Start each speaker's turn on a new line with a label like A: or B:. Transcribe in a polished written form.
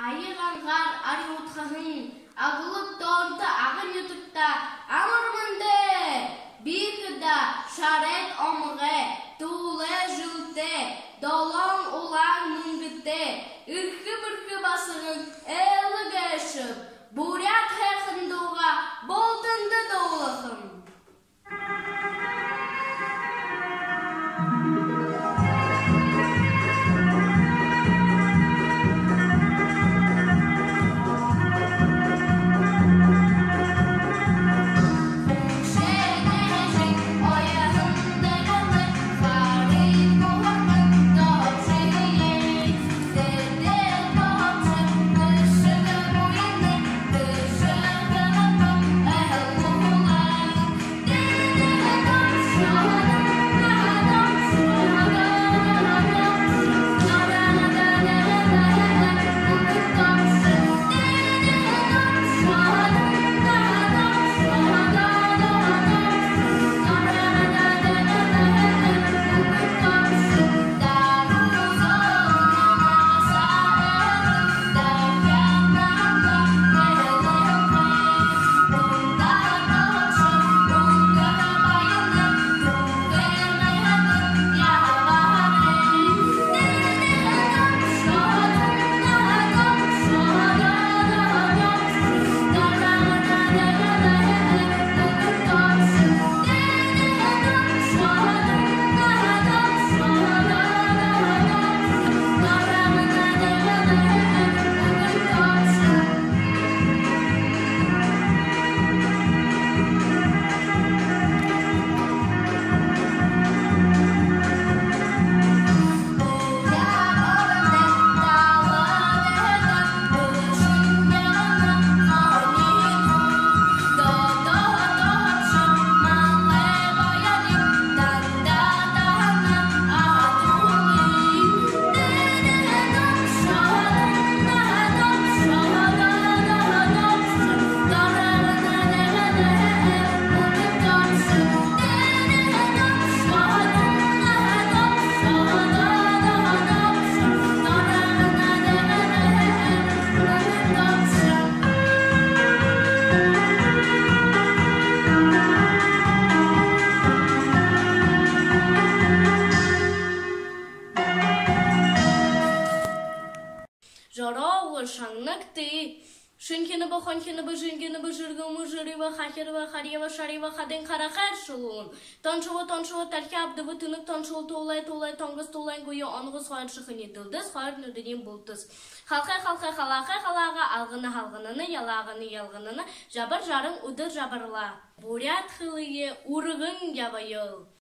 A: Айыганғар ариутхахын, агылып торды ағын ютукта, амырмынды, бикіда шарет омығы, туылы жылты, долон улан мүнгіті, үркі-бүркі басығын әлігі ішіп, бурят хәқындуға болтынды доулықым.
B: Жарауы шаңнакты, шынкені ба, ханкені ба, жынгені ба, жыргымы, жырыва, хакерва, харева, шарева, хаден қарақар шылуын. Таншыва, тәрке абдывы, тынық таншыл толай, таңғыз толай, гойы анғыз қайыр шықын етілдіз, қайыр нүдінен бұлтыз. Халқай, халаға, алғыны, ялғыны, жабыр жарың ұдыр жабырла. Бурят хылые, урығын ябайыл.